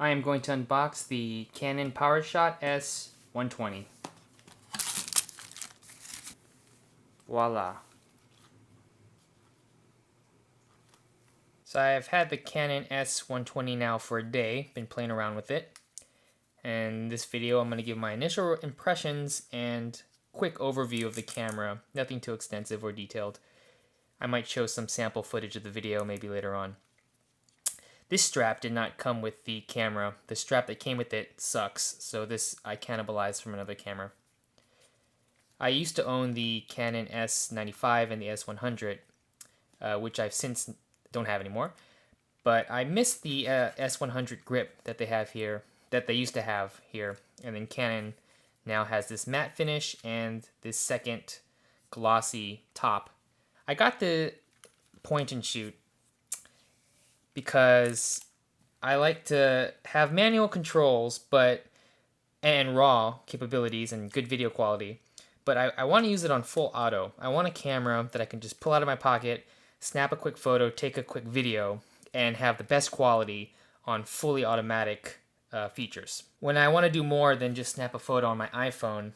I am going to unbox the Canon PowerShot S120. Voila. So I've had the Canon S120 now for a day, been playing around with it. And in this video I'm going to give my initial impressions and quick overview of the camera, nothing too extensive or detailed. I might show some sample footage of the video maybe later on. This strap did not come with the camera. The strap that came with it sucks, so this I cannibalized from another camera. I used to own the Canon S95 and the S100, which I've since don't have anymore. But I missed the S100 grip that they have here, that they used to have here. And then Canon now has this matte finish and this second glossy top. I got the point and shoot because I like to have manual controls and raw capabilities and good video quality, but I want to use it on full auto. I want a camera that I can just pull out of my pocket, snap a quick photo, take a quick video, and have the best quality on fully automatic features. When I want to do more than just snap a photo on my iPhone,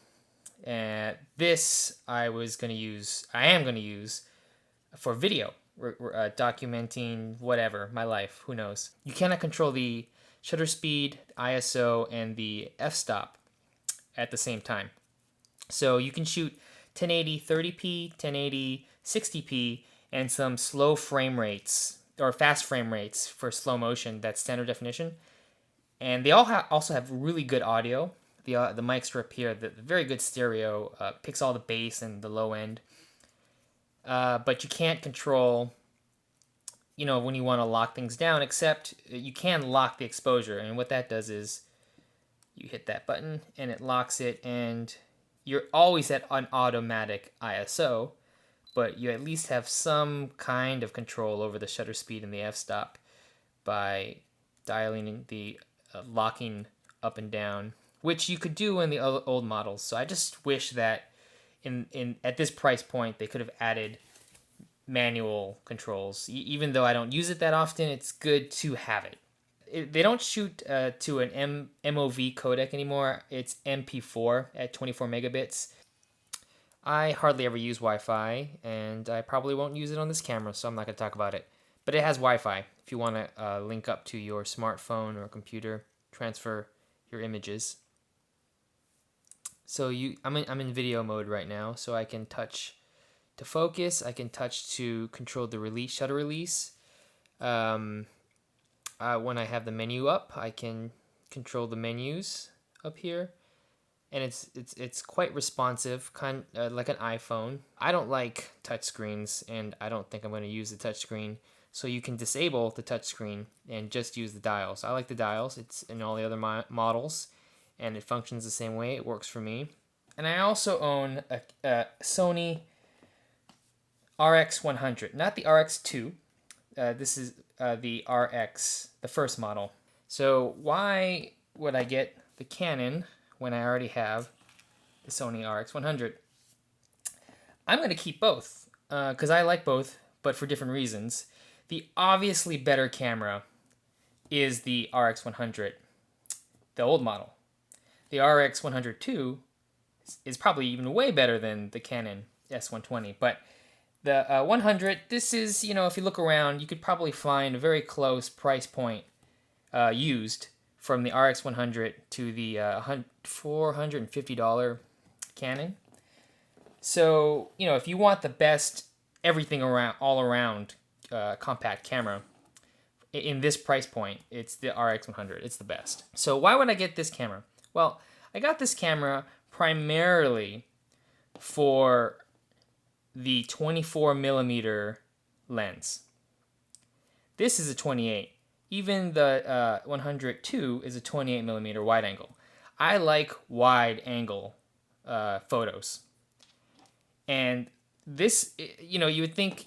this I am going to use for video. Documenting whatever, my life, who knows. You cannot control the shutter speed, ISO, and the f-stop at the same time. So you can shoot 1080 30p, 1080 60p, and some slow frame rates, or fast frame rates for slow motion, that's standard definition. And they all also have really good audio. The mics are up here, the very good stereo, picks all the bass and the low end. But you can't control, when you want to lock things down, except you can lock the exposure. And what that does is you hit that button and it locks it, and you're always at an automatic ISO, but you at least have some kind of control over the shutter speed and the f-stop by dialing the locking up and down, which you could do in the old models. So I just wish that at this price point they could have added manual controls. Even though I don't use it that often, it's good to have it. They don't shoot to an MOV codec anymore. It's MP4 at 24 megabits. I hardly ever use Wi-Fi, and I probably won't use it on this camera, so I'm not going to talk about it. But it has Wi-Fi if you want to link up to your smartphone or computer, transfer your images. So I'm in video mode right now, so I can touch to focus. I can touch to control the shutter release. When I have the menu up, I can control the menus up here, and it's quite responsive, like an iPhone. I don't like touchscreens, and I don't think I'm going to use the touchscreen. So you can disable the touchscreen and just use the dials. I like the dials. It's in all the other models, and it functions the same way. It works for me. And I also own a Sony RX100, not the RX2. This is the RX, the first model. So why would I get the Canon when I already have the Sony RX100? I'm going to keep both because I like both, but for different reasons. The obviously better camera is the RX100, the old model. The RX100 II is probably even way better than the Canon S120, but the 100, this is, if you look around, you could probably find a very close price point used from the RX100 to the $450 Canon. So, if you want the best everything all around compact camera in this price point, it's the RX100. It's the best. So why would I get this camera? Well, I got this camera primarily for the 24 millimeter lens. This is a 28. Even the 102 is a 28 millimeter wide angle. I like wide angle photos. And this, you would think,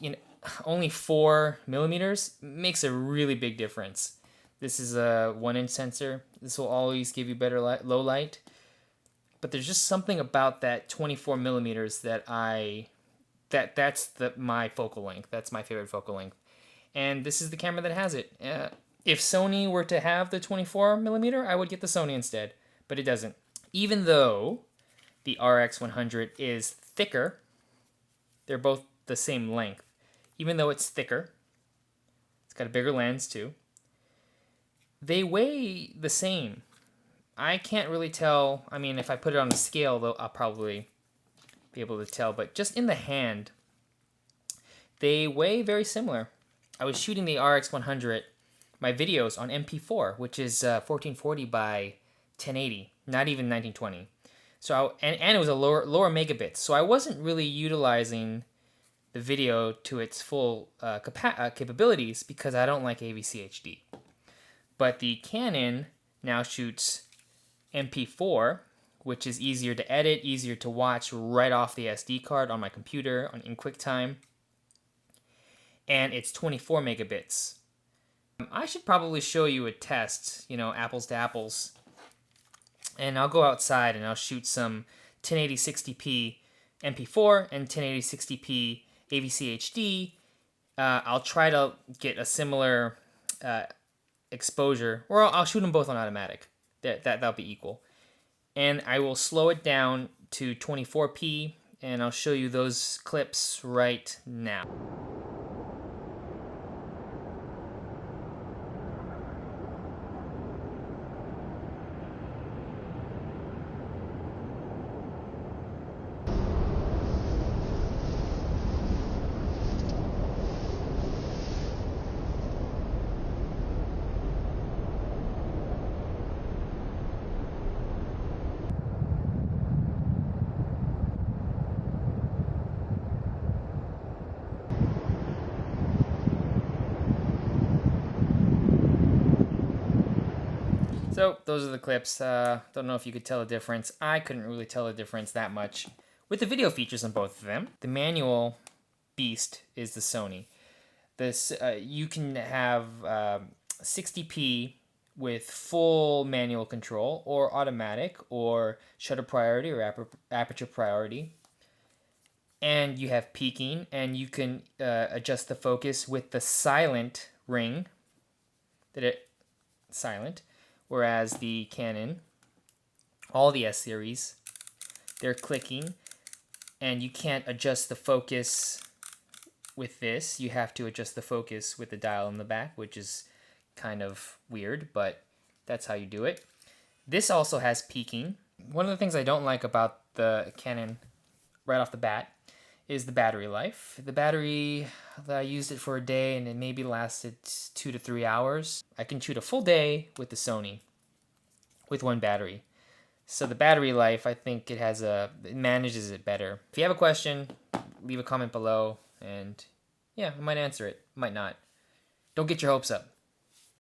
only 4 millimeters makes a really big difference. This is a 1-inch sensor. This will always give you better low light. But there's just something about that 24 millimeters that's my focal length. That's my favorite focal length. And this is the camera that has it. If Sony were to have the 24mm, I would get the Sony instead, but it doesn't. Even though the RX100 is thicker, they're both the same length. Even though it's thicker, it's got a bigger lens too. They weigh the same. I can't really tell. I mean, if I put it on a scale, though, I'll probably be able to tell. But just in the hand, they weigh very similar. I was shooting the RX100, my videos on MP4, which is 1440 by 1080, not even 1920. So and it was a lower megabits. So I wasn't really utilizing the video to its full capabilities because I don't like AVC HD. But the Canon now shoots MP4, which is easier to edit, easier to watch right off the SD card on my computer in QuickTime. And it's 24 megabits. I should probably show you a test, apples to apples. And I'll go outside and I'll shoot some 1080 60p MP4 and 1080 60p AVC HD. I'll try to get a similar exposure, or I'll shoot them both on automatic. That'll be equal. And I will slow it down to 24p, and I'll show you those clips right now. So those are the clips. Don't know if you could tell the difference. I couldn't really tell the difference that much with the video features on both of them. The manual beast is the Sony. This you can have 60p with full manual control, or automatic, or shutter priority, or aperture priority. And you have peaking, and you can adjust the focus with the silent ring. Silent. Whereas the Canon, all the S series, they're clicking, and you can't adjust the focus with this. You have to adjust the focus with the dial in the back, which is kind of weird, but that's how you do it. This also has peaking. One of the things I don't like about the Canon right off the bat is the battery life. The battery, I used it for a day and it maybe lasted 2 to 3 hours. I can shoot a full day with the Sony with one battery. So the battery life, I think it manages it better. If you have a question, leave a comment below, and yeah, I might answer it, might not. Don't get your hopes up.